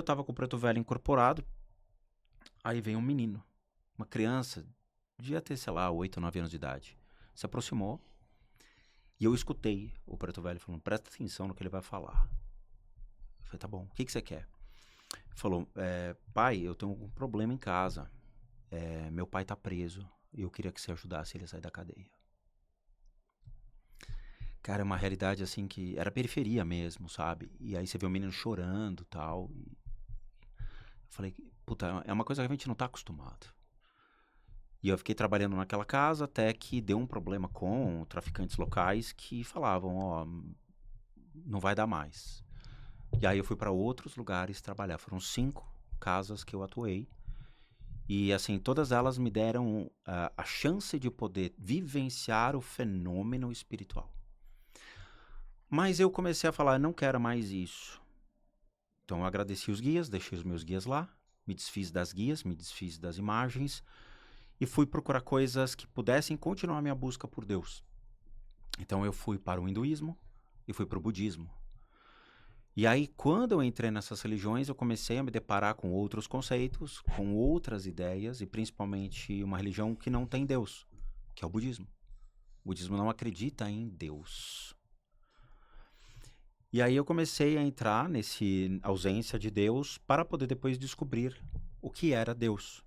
Eu tava com o preto velho incorporado, aí vem um menino, uma criança, devia ter, sei lá, 8 ou 9 anos de idade. Se aproximou e eu escutei o preto velho falando, presta atenção no que ele vai falar. Eu falei, tá bom, o que você quer? Ele falou, pai, eu tenho algum problema em casa. Meu pai tá preso e eu queria que você ajudasse ele a sair da cadeia. Cara, é uma realidade assim que era periferia mesmo, sabe? E aí você vê o menino chorando tal, e eu falei, puta, é uma coisa que a gente não tá acostumado. E eu fiquei trabalhando naquela casa até que deu um problema com traficantes locais que falavam, ó, não vai dar mais. E aí eu fui para outros lugares trabalhar. Foram 5 casas que eu atuei. E assim, todas elas me deram a chance de poder vivenciar o fenômeno espiritual. Mas eu comecei a falar, não quero mais isso. Então eu agradeci os guias, deixei os meus guias lá, me desfiz das guias, me desfiz das imagens e fui procurar coisas que pudessem continuar minha busca por Deus. Então eu fui para o hinduísmo e fui para o budismo. E aí, quando eu entrei nessas religiões, eu comecei a me deparar com outros conceitos, com outras ideias, e principalmente uma religião que não tem Deus, que é o budismo. O budismo não acredita em Deus. E aí eu comecei a entrar nesse ausência de Deus para poder depois descobrir o que era Deus.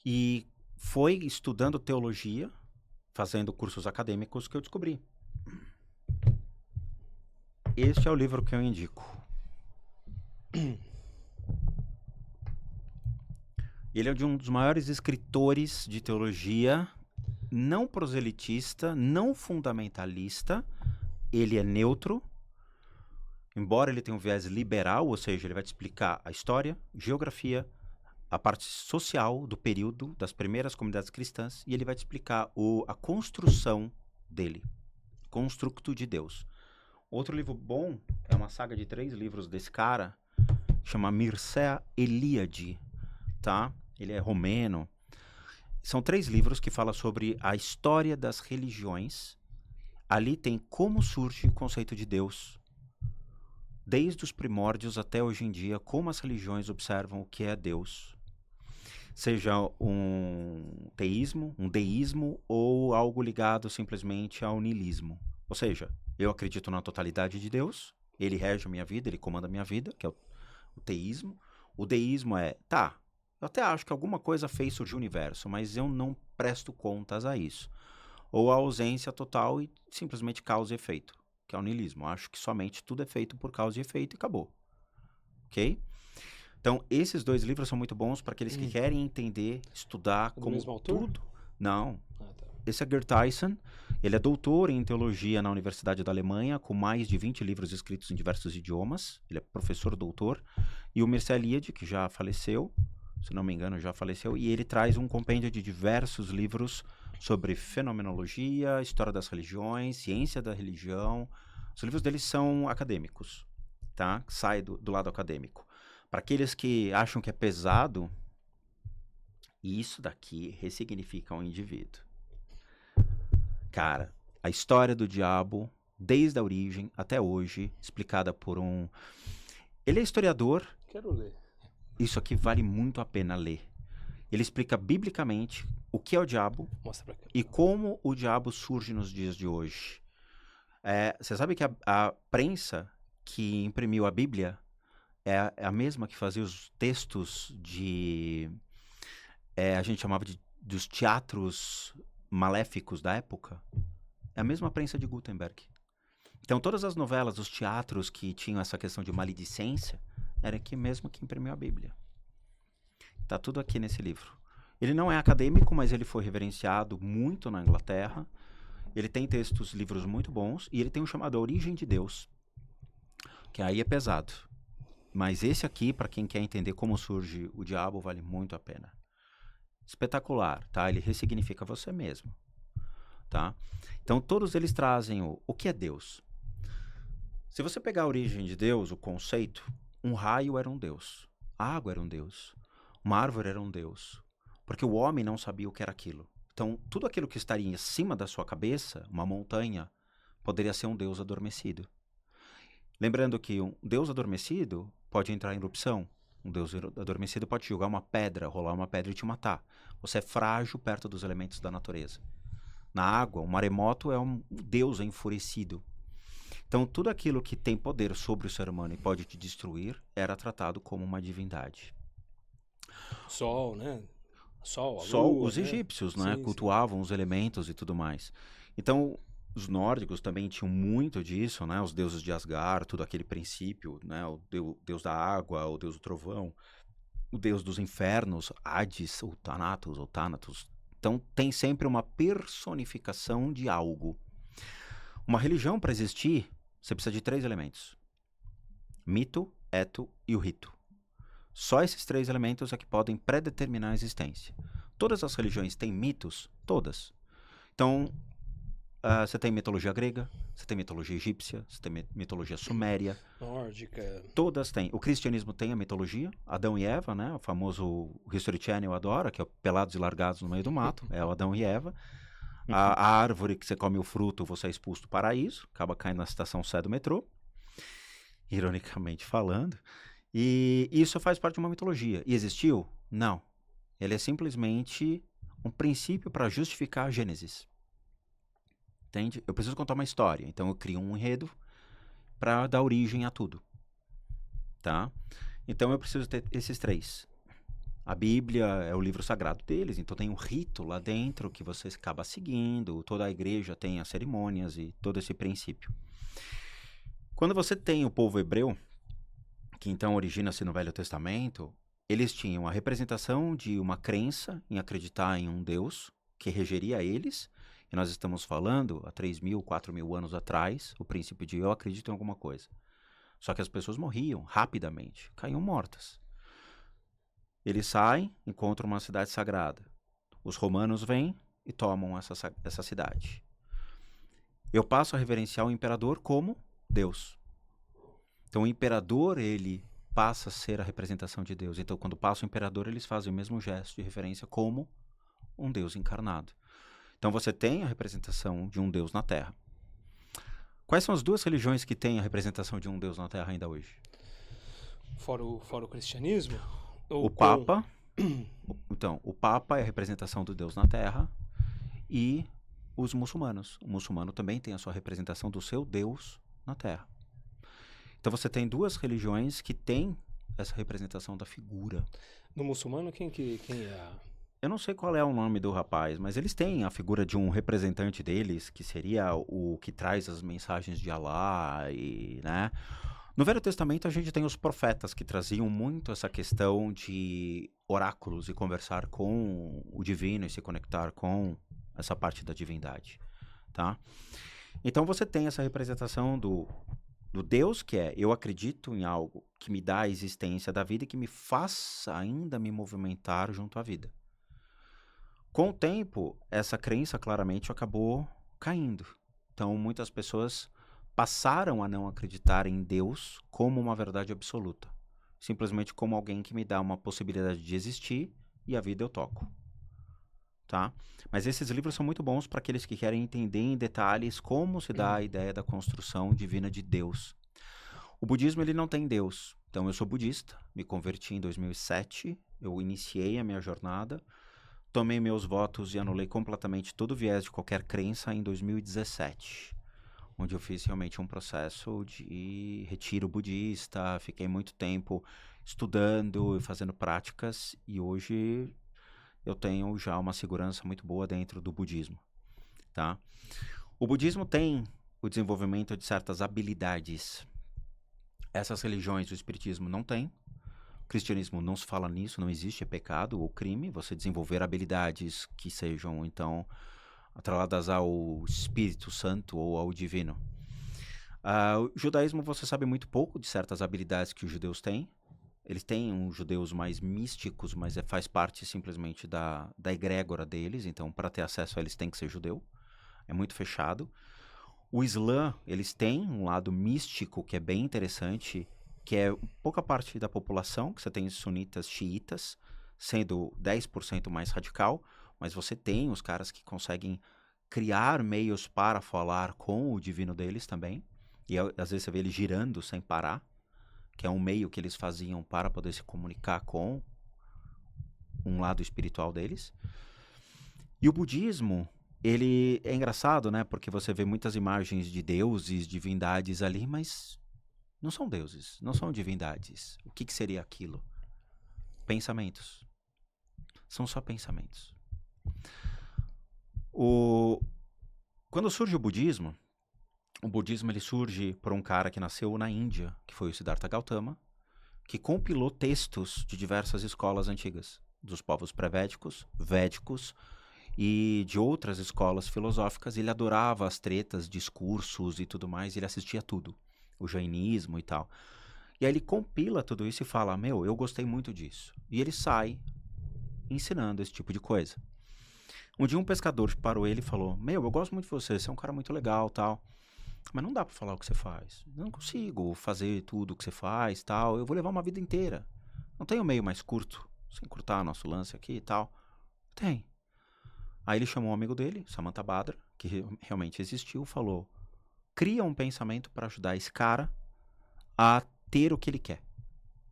E foi estudando teologia, fazendo cursos acadêmicos, que eu descobri. Este é o livro que eu indico. Ele é de um dos maiores escritores de teologia, não proselitista, não fundamentalista. Ele é neutro, embora ele tenha um viés liberal, ou seja, ele vai te explicar a história, geografia, a parte social do período das primeiras comunidades cristãs, e ele vai te explicar a construção dele, Constructo de Deus. Outro livro bom é uma saga de 3 livros desse cara, chama Mircea Eliade, tá? Ele é romeno. São 3 livros que falam sobre a história das religiões. Ali tem como surge o conceito de Deus, desde os primórdios até hoje em dia, como as religiões observam o que é Deus. Seja um teísmo, um deísmo ou algo ligado simplesmente ao niilismo. Ou seja, eu acredito na totalidade de Deus, ele rege a minha vida, ele comanda a minha vida, que é o teísmo. O deísmo é, tá, eu até acho que alguma coisa fez surgir o universo, mas eu não presto contas a isso. Ou a ausência total e simplesmente causa e efeito, que é o niilismo. Eu acho que somente tudo é feito por causa e efeito e acabou. Ok? Então, esses 2 livros são muito bons para aqueles que querem entender, estudar É do como mesmo autor? tudo. Não. Ah, tá. Esse é Gerd Tyson. Ele é doutor em teologia na Universidade da Alemanha, com mais de 20 livros escritos em diversos idiomas. Ele é professor doutor. E o Mircea Eliade, que já faleceu, se não me engano, já faleceu, e ele traz um compêndio de diversos livros sobre fenomenologia, história das religiões, ciência da religião. Os livros dele são acadêmicos, tá? Sai do lado acadêmico. Para aqueles que acham que é pesado, isso daqui ressignifica um indivíduo. Cara, a história do diabo, desde a origem até hoje, explicada por um... Ele é historiador, Quero ler. isso aqui vale muito a pena ler. Ele explica biblicamente o que é o diabo Mostra pra cá. e como o diabo surge nos dias de hoje. Você sabe que a prensa que imprimiu a Bíblia é a mesma que fazia os textos de... a gente chamava dos teatros maléficos da época. É a mesma prensa de Gutenberg. Então todas as novelas, os teatros que tinham essa questão de maledicência, era aqui mesmo que imprimiu a Bíblia. Tá tudo aqui nesse livro. Ele não é acadêmico, mas ele foi reverenciado muito na Inglaterra. Ele tem textos, livros muito bons, e ele tem um chamado A Origem de Deus, que aí é pesado. Mas esse aqui, para quem quer entender como surge o diabo, vale muito a pena. Espetacular, tá? Ele ressignifica você mesmo, tá? Então todos eles trazem o que é Deus. Se você pegar a origem de Deus, o conceito, um raio era um Deus, a água era um Deus, uma árvore era um Deus, porque o homem não sabia o que era aquilo. Então tudo aquilo que estaria em cima da sua cabeça, uma montanha, poderia ser um Deus adormecido. Lembrando que um Deus adormecido pode entrar em erupção. Um deus adormecido pode jogar uma pedra, rolar uma pedra e te matar. Você é frágil perto dos elementos da natureza. Na água, um maremoto é um deus enfurecido. Então, tudo aquilo que tem poder sobre o ser humano e pode te destruir era tratado como uma divindade. Sol, né? Sol, a Só lua, os né? egípcios, né, Sim, sim. cultuavam os elementos e tudo mais. Então, os nórdicos também tinham muito disso, né? Os deuses de Asgard, tudo aquele princípio, né? O deus da água, o deus do trovão, o deus dos infernos, Hades, ou Thanatos, ou Thanatos. Então, tem sempre uma personificação de algo. Uma religião, para existir, você precisa de 3 elementos: mito, eto e o rito. Só esses 3 elementos é que podem predeterminar a existência. Todas as religiões têm mitos? Todas. Então, você tem mitologia grega, você tem mitologia egípcia, você tem mitologia suméria. Nórdica. Todas têm. O cristianismo tem a mitologia, Adão e Eva, né? O famoso History Channel adora, que é o Pelados e Largados no Meio do Mato, é o Adão e Eva. A árvore que você come o fruto, você é expulso do paraíso, acaba caindo na estação Sé do metrô, ironicamente falando. E isso faz parte de uma mitologia. E existiu? Não. Ele é simplesmente um princípio para justificar a Gênesis. Entende? Eu preciso contar uma história, então eu crio um enredo para dar origem a tudo. Tá? Então eu preciso ter esses 3. A Bíblia é o livro sagrado deles, então tem um rito lá dentro que você acaba seguindo, toda a igreja tem as cerimônias e todo esse princípio. Quando você tem o povo hebreu, que então origina-se no Velho Testamento, eles tinham a representação de uma crença em acreditar em um Deus que regeria eles, e nós estamos falando há 3.000, 4.000 anos atrás, o princípio de eu acredito em alguma coisa. Só que as pessoas morriam rapidamente, caíam mortas. Eles saem, encontram uma cidade sagrada. Os romanos vêm e tomam essa cidade. Eu passo a reverenciar o imperador como Deus. Então o imperador, ele passa a ser a representação de Deus. Então quando passa o imperador, eles fazem o mesmo gesto de reverência como um Deus encarnado. Então você tem a representação de um Deus na Terra. Quais são as 2 religiões que têm a representação de um Deus na Terra ainda hoje? Fora o cristianismo? O Papa. Então, o Papa é a representação do Deus na Terra. E os muçulmanos. O muçulmano também tem a sua representação do seu Deus na Terra. Então você tem 2 religiões que têm essa representação da figura. No muçulmano, quem é? Eu não sei qual é o nome do rapaz, mas eles têm a figura de um representante deles, que seria o que traz as mensagens de Alá, e, né? No Velho Testamento a gente tem os profetas que traziam muito essa questão de oráculos e conversar com o divino e se conectar com essa parte da divindade, tá? Então você tem essa representação do Deus que é, eu acredito em algo que me dá a existência da vida e que me faça ainda me movimentar junto à vida. Com o tempo, essa crença claramente acabou caindo. Então, muitas pessoas passaram a não acreditar em Deus como uma verdade absoluta. Simplesmente como alguém que me dá uma possibilidade de existir e a vida eu toco. Tá? Mas esses livros são muito bons para aqueles que querem entender em detalhes como se dá a ideia da construção divina de Deus. O budismo ele não tem Deus. Então, eu sou budista, me converti em 2007, eu iniciei a minha jornada. Tomei meus votos e anulei completamente todo o viés de qualquer crença em 2017, onde eu fiz realmente um processo de retiro budista, fiquei muito tempo estudando e fazendo práticas, e hoje eu tenho já uma segurança muito boa dentro do budismo, tá? O budismo tem o desenvolvimento de certas habilidades. Essas religiões, o espiritismo não tem. O cristianismo não se fala nisso, não existe, é pecado ou crime você desenvolver habilidades que sejam, então, atreladas ao Espírito Santo ou ao Divino. O judaísmo, você sabe muito pouco de certas habilidades que os judeus têm. Eles têm uns judeus mais místicos, mas faz parte simplesmente da egrégora deles, então, para ter acesso a eles tem que ser judeu. É muito fechado. O Islã, eles têm um lado místico que é bem interessante, que é pouca parte da população, que você tem sunitas, xiitas, sendo 10% mais radical, mas você tem os caras que conseguem criar meios para falar com o divino deles também, e às vezes você vê ele girando sem parar, que é um meio que eles faziam para poder se comunicar com um lado espiritual deles. E o budismo, ele é engraçado, né? Porque você vê muitas imagens de deuses, divindades ali, mas não são deuses, não são divindades. O que seria aquilo? Pensamentos. São só pensamentos. Quando surge o budismo ele surge por um cara que nasceu na Índia, que foi o Siddhartha Gautama, que compilou textos de diversas escolas antigas, dos povos pré-védicos, védicos e de outras escolas filosóficas. Ele adorava as tretas, discursos e tudo mais, ele assistia tudo, o jainismo e tal. E aí ele compila tudo isso e fala, eu gostei muito disso. E ele sai ensinando esse tipo de coisa. Um dia um pescador parou ele e falou, eu gosto muito de você é um cara muito legal, tal, mas não dá pra falar o que você faz. Eu não consigo fazer tudo o que você faz, tal, eu vou levar uma vida inteira. Não tem um meio mais curto, sem cortar nosso lance aqui e tal? Tem. Aí ele chamou um amigo dele, Samantabhadra, que realmente existiu, falou, cria um pensamento para ajudar esse cara a ter o que ele quer.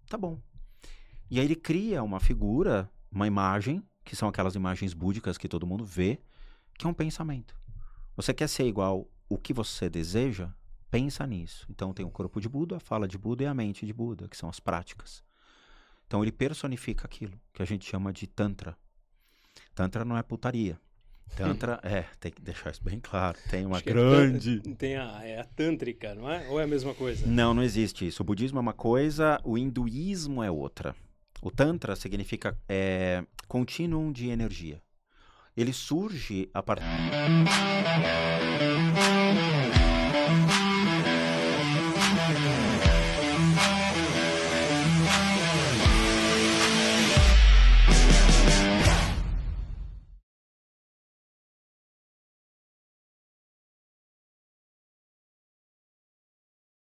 Tá bom. E aí ele cria uma figura, uma imagem, que são aquelas imagens búdicas que todo mundo vê, que é um pensamento. Você quer ser igual o que você deseja? Pensa nisso. Então tem o corpo de Buda, a fala de Buda e a mente de Buda, que são as práticas. Então ele personifica aquilo que a gente chama de Tantra. Tantra não é putaria. Tantra, tem que deixar isso bem claro. Tem uma grande... É a tântrica, não é? Ou é a mesma coisa? Não existe isso. O budismo é uma coisa, o hinduísmo é outra. O Tantra significa contínuo de energia. Ele surge a partir...